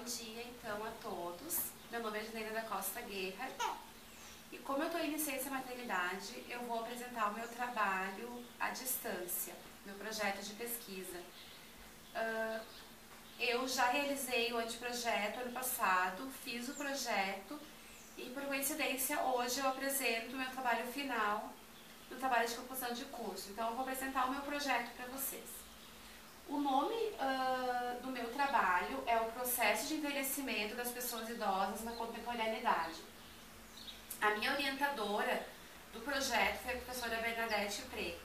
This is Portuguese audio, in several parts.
Bom dia, então, a todos. Meu nome é Janeira da Costa Guerra e como eu estou em licença maternidade, eu vou apresentar o meu trabalho à distância, meu projeto de pesquisa. Eu já realizei o anteprojeto ano passado, fiz o projeto e, por coincidência, hoje eu apresento o meu trabalho final do trabalho de conclusão de curso. Então, eu vou apresentar o meu projeto para vocês. O nome do meu trabalho é o processo de envelhecimento das pessoas idosas na contemporaneidade. A minha orientadora do projeto foi a professora Bernadette Preto.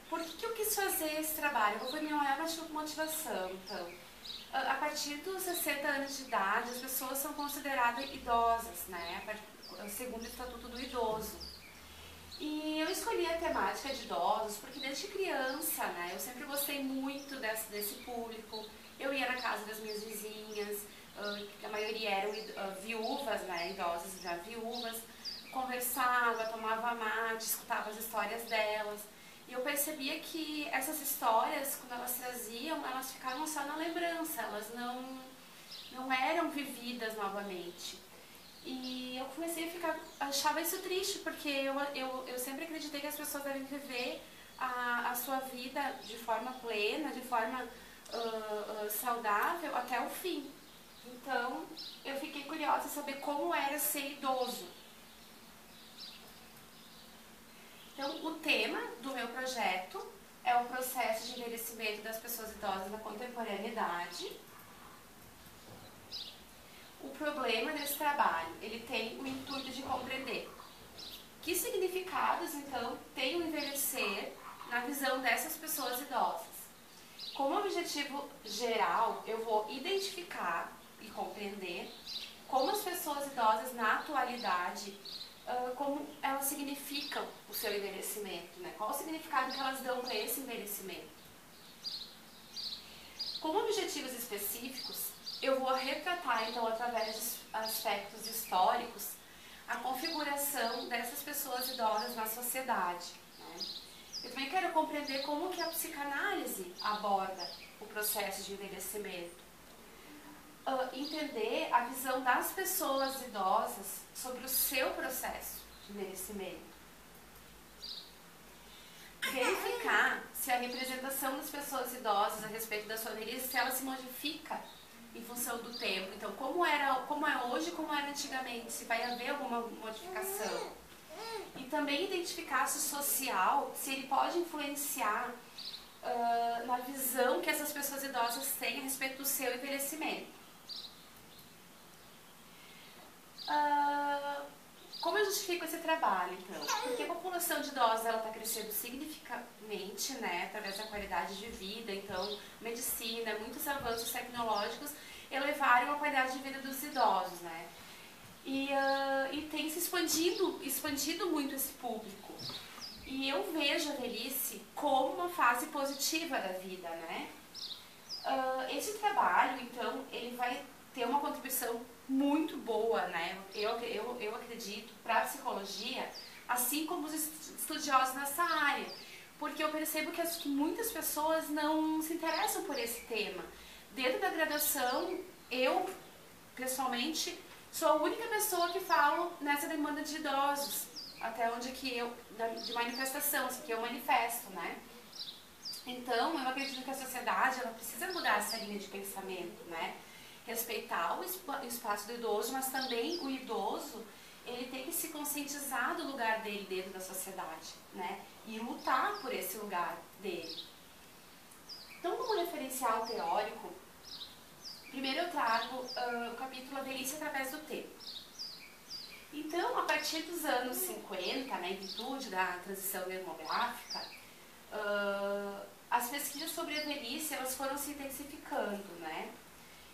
Por que eu quis fazer esse trabalho? Qual foi a minha maior motivação? Então, a partir dos 60 anos de idade, as pessoas são consideradas idosas, né? Segundo o Estatuto do Idoso. E eu escolhi a temática de idosos porque desde criança, né, eu sempre gostei muito desse público. Eu ia na casa das minhas vizinhas, a maioria eram viúvas, né, idosas já viúvas, conversava, tomava mate, escutava as histórias delas. E eu percebia que essas histórias, quando elas traziam, elas ficavam só na lembrança, elas não eram vividas novamente. E eu comecei achava isso triste, porque eu sempre acreditei que as pessoas devem viver a sua vida de forma plena, de forma saudável até o fim. Então, eu fiquei curiosa em saber como era ser idoso. Então, o tema do meu projeto é o processo de envelhecimento das pessoas idosas na contemporaneidade. O problema desse trabalho, ele tem o intuito de compreender que significados, então, tem o envelhecer na visão dessas pessoas idosas. Como objetivo geral, eu vou identificar e compreender como as pessoas idosas na atualidade, como elas significam o seu envelhecimento, né? Qual o significado que elas dão para esse envelhecimento. Como objetivos específicos, eu vou retratar, então, através de aspectos históricos, a configuração dessas pessoas idosas na sociedade. Né? Eu também quero compreender como que a psicanálise aborda o processo de envelhecimento. Entender a visão das pessoas idosas sobre o seu processo de envelhecimento. Verificar se a representação das pessoas idosas a respeito da sua velhice, se ela se modifica em função do tempo. Então, como é hoje, como era antigamente, se vai haver alguma modificação. E também identificar se o social, se ele pode influenciar na visão que essas pessoas idosas têm a respeito do seu envelhecimento. Como eu justifico esse trabalho, então? Porque a população de idosos está crescendo significativamente, né, através da qualidade de vida. Então, medicina, muitos avanços tecnológicos elevaram a qualidade de vida dos idosos, né? E tem se expandido muito esse público. E eu vejo a velhice como uma fase positiva da vida, né? Esse trabalho, então, ele vai ter uma contribuição muito boa, né? Eu acredito, para a psicologia, assim como os estudiosos nessa área, porque eu percebo que muitas pessoas não se interessam por esse tema. Dentro da graduação, eu, pessoalmente, sou a única pessoa que falo nessa demanda de idosos, até onde de manifestação, assim, que eu manifesto, né? Então, eu acredito que a sociedade, ela precisa mudar essa linha de pensamento, né? Respeitar o espaço do idoso, mas também o idoso, ele tem que se conscientizar do lugar dele dentro da sociedade, né? E lutar por esse lugar dele. Então, como referencial teórico, primeiro eu trago o capítulo A Velhice através do Tempo. Então, a partir dos anos 50, né, em virtude da transição demográfica, as pesquisas sobre a velhice, elas foram se intensificando, né?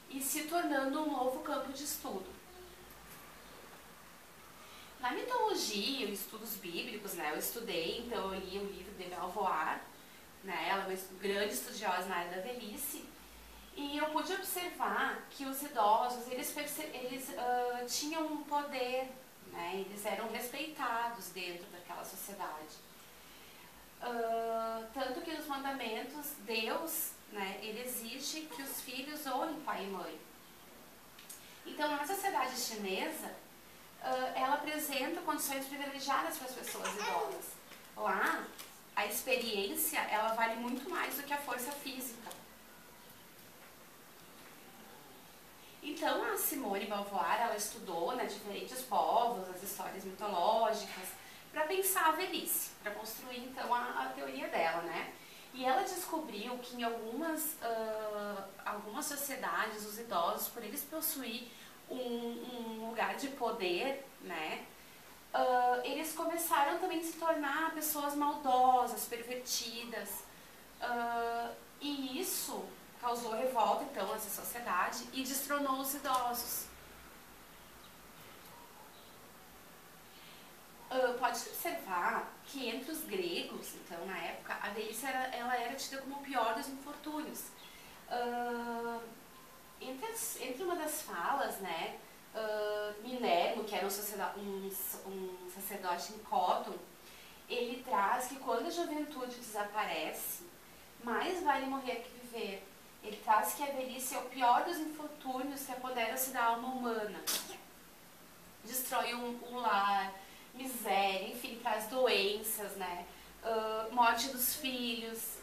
E se tornando um novo campo de estudo. Na mitologia, os estudos bíblicos, né, eu estudei, então eu li o livro de Belvoir, né, ela é uma grande estudiosa na área da velhice, e eu pude observar que os idosos, eles tinham um poder, né, eles eram respeitados dentro daquela sociedade. Tanto que nos mandamentos, Deus né? Ele exige que os filhos honrem pai e mãe. Então, na sociedade chinesa, ela apresenta condições privilegiadas para as pessoas idosas. Lá, a experiência, ela vale muito mais do que a força física. Então, a Simone de Beauvoir, ela estudou, né, diferentes povos, as histórias mitológicas, para pensar a velhice, para construir, então, a teoria dela, né? E ela descobriu que em algumas sociedades, os idosos, por eles possuir um lugar de poder, né, eles começaram também a se tornar pessoas maldosas, pervertidas, e isso causou revolta, então, nessa sociedade e destronou os idosos. Pode-se observar que entre os gregos, então, na época, a velhice ela era tida como o pior dos infortúnios. Entre uma das falas, né, Minervo, que era um sacerdote em Cóton, ele traz que quando a juventude desaparece, mais vale morrer que viver. Ele traz que a velhice é o pior dos infortúnios que apodera-se da alma humana. Destrói um lar, miséria, enfim, traz doenças, né? Morte dos filhos.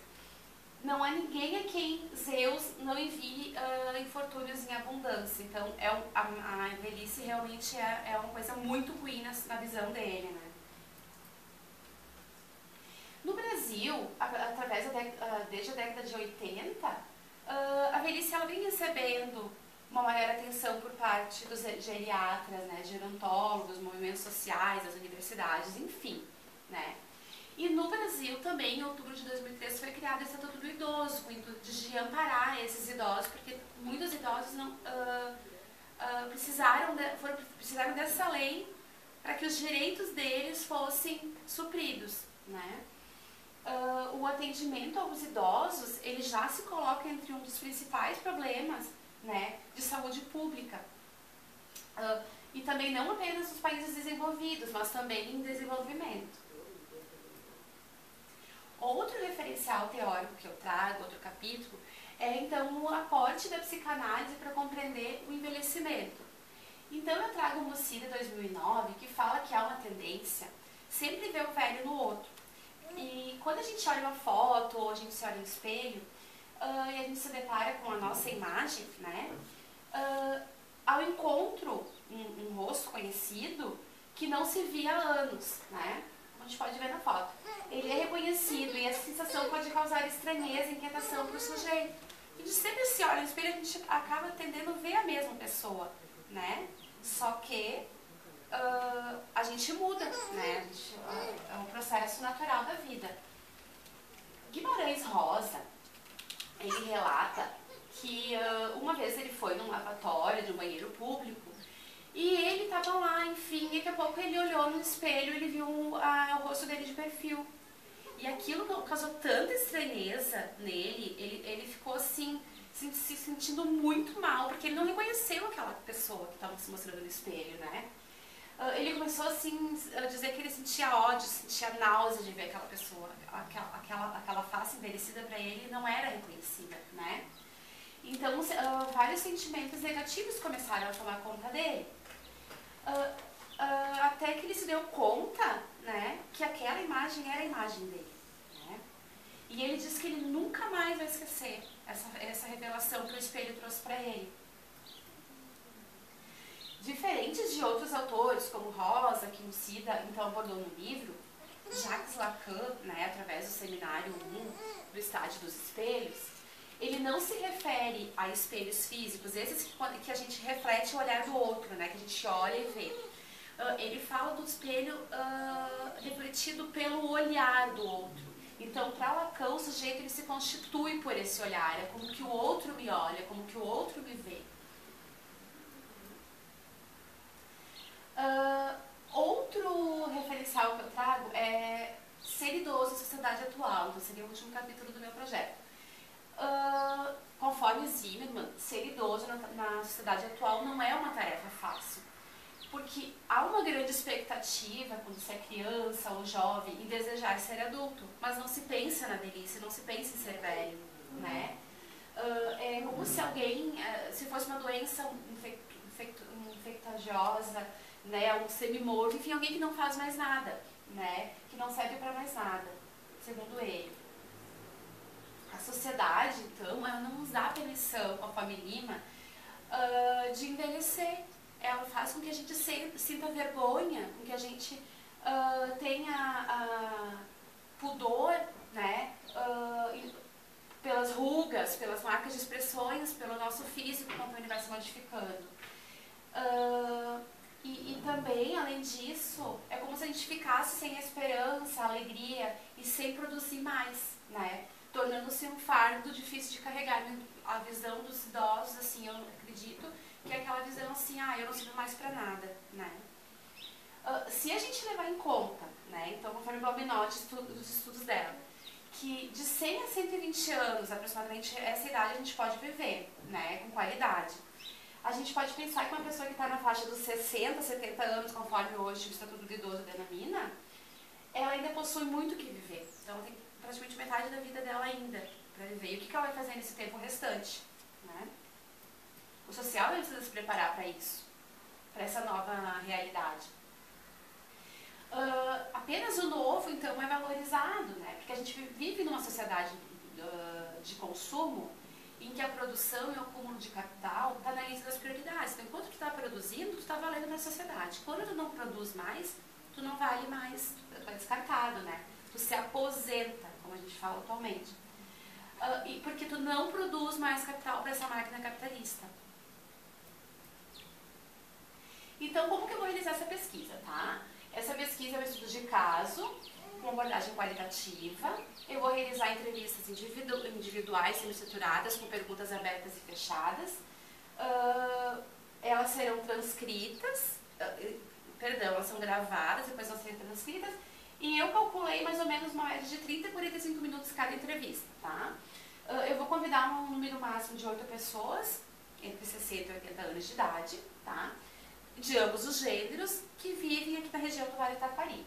Não há ninguém a quem Zeus não envie infortúnios em abundância. Então, a velhice realmente é uma coisa muito ruim na visão dele, né? No Brasil, desde a década de 80, a velhice ela vem recebendo uma maior atenção por parte dos geriatras, né, gerontólogos, movimentos sociais, das universidades, enfim, né? E no Brasil também, em outubro de 2003, foi criado o Estatuto do Idoso, com o intuito de amparar esses idosos, porque muitos idosos não precisaram dessa lei para que os direitos deles fossem supridos, né? O atendimento aos idosos, ele já se coloca entre um dos principais problemas, né, de saúde pública. E também não apenas nos países desenvolvidos, mas também em desenvolvimento. Outro referencial teórico que eu trago, outro capítulo, é então o aporte da psicanálise para compreender o envelhecimento. Então eu trago o Mussida 2009, que fala que há uma tendência sempre ver o velho no outro. E quando a gente olha uma foto ou a gente se olha no espelho e a gente se depara com a nossa imagem, né, ao encontro um rosto conhecido que não se via há anos, né, como a gente pode ver na foto. Ele é reconhecido e essa sensação pode causar estranheza e inquietação para o sujeito. A gente sempre se olha no espelho e a gente acaba tendendo a ver a mesma pessoa, né, só que a gente muda, né? É um processo natural da vida. Guimarães Rosa, ele relata que uma vez ele foi num lavatório de um banheiro público e ele estava lá, enfim, e daqui a pouco ele olhou no espelho e ele viu o rosto dele de perfil. E aquilo causou tanta estranheza nele, ele ficou assim, se sentindo muito mal, porque ele não reconheceu aquela pessoa que estava se mostrando no espelho, né? Ele começou assim a dizer que ele sentia ódio, sentia náusea de ver aquela pessoa, aquela face envelhecida para ele não era reconhecida, né? Então vários sentimentos negativos começaram a tomar conta dele, até que ele se deu conta, né, que aquela imagem era a imagem dele, né? E ele diz que ele nunca mais vai esquecer essa revelação que o espelho trouxe para ele. Diferentes de outros autores, como Rosa, que Mussida então abordou no livro, Jacques Lacan, né, através do seminário 1 do estágio dos espelhos, ele não se refere a espelhos físicos, esses que a gente reflete o olhar do outro, né, que a gente olha e vê. Ele fala do espelho refletido pelo olhar do outro. Então, para Lacan, o sujeito ele se constitui por esse olhar, é como que o outro me olha, como que o outro me vê. Outro referencial que eu trago é ser idoso na sociedade atual, então seria o último capítulo do meu projeto. Conforme Zimmermann, ser idoso na sociedade atual não é uma tarefa fácil, porque há uma grande expectativa quando você é criança ou jovem em desejar ser adulto, mas não se pensa na velhice, não se pensa em ser velho, né? É como se alguém, se fosse uma doença infectiosa, né, um semimorto, enfim, alguém que não faz mais nada, né, que não serve para mais nada, segundo ele. A sociedade, então, ela não nos dá permissão, conforme Lima, de envelhecer. Ela faz com que a gente sinta vergonha, com que a gente tenha pudor, né, pelas rugas, pelas marcas de expressões, pelo nosso físico, conforme ele vai se modificando. E também, além disso, é como se a gente ficasse sem esperança, alegria e sem produzir mais, né? Tornando-se um fardo difícil de carregar. A visão dos idosos, assim, eu acredito que é aquela visão assim, eu não sirvo mais pra nada, né? Se a gente levar em conta, né, então conforme o Bob Note, dos estudos dela, que de 100 a 120 anos, aproximadamente essa idade a gente pode viver, né, com qualidade. A gente pode pensar que uma pessoa que está na faixa dos 60, 70 anos, conforme hoje o Estatuto do Idoso denomina, ela ainda possui muito o que viver. Então ela tem praticamente metade da vida dela ainda para viver. E o que ela vai fazer nesse tempo restante? Né? O social precisa se preparar para isso, para essa nova realidade. Apenas o novo, então, é valorizado, né? Porque a gente vive numa sociedade de consumo em que a produção e o acúmulo de capital está na lista das prioridades. Então, enquanto tu está produzindo, tu está valendo para a sociedade. Quando tu não produz mais, tu não vale mais, tu está descartado, né? Tu se aposenta, como a gente fala atualmente. Porque tu não produz mais capital para essa máquina capitalista. Então, como que eu vou realizar essa pesquisa, tá? Essa pesquisa é um estudo de caso, com abordagem qualitativa. Eu vou realizar entrevistas individuais semi-estruturadas, com perguntas abertas e fechadas. Elas serão transcritas, elas são gravadas, depois vão ser transcritas. E eu calculei mais ou menos uma média de 30 a 45 minutos cada entrevista, tá? Eu vou convidar um número máximo de 8 pessoas, entre 60 e 80 anos de idade, tá? De ambos os gêneros, que vivem aqui na região do Vale do Taquari.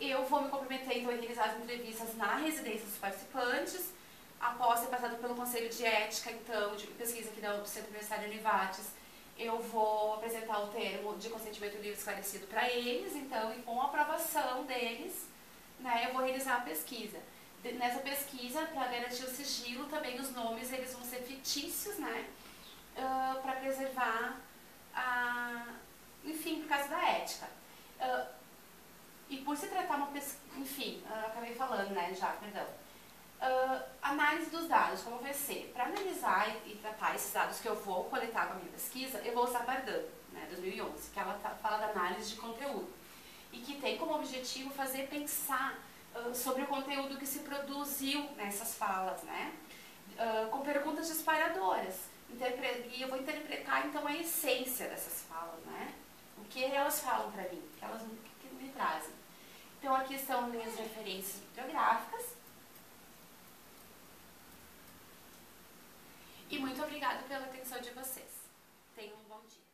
Eu vou me comprometer então a realizar as entrevistas na residência dos participantes, após ser passado pelo Conselho de Ética, então, de pesquisa aqui do Centro Universitário Univates. Eu vou apresentar o termo de consentimento livre esclarecido para eles, então, e com a aprovação deles, né, eu vou realizar a pesquisa. Nessa pesquisa, para garantir o sigilo, também os nomes eles vão ser fictícios, né? Para preservar, enfim, por causa da ética. E por se tratar uma pesquisa, enfim, acabei falando, né, já, perdão. Análise dos dados, como vai ser? Para analisar e tratar esses dados que eu vou coletar com a minha pesquisa, eu vou usar Bardan, né, 2011, que ela fala da análise de conteúdo. E que tem como objetivo fazer pensar sobre o conteúdo que se produziu nessas falas, né? Com perguntas disparadoras. E eu vou interpretar, então, a essência dessas falas, né? O que elas falam para mim, o que me trazem. Então, aqui estão minhas referências bibliográficas. E muito obrigada pela atenção de vocês. Tenham um bom dia.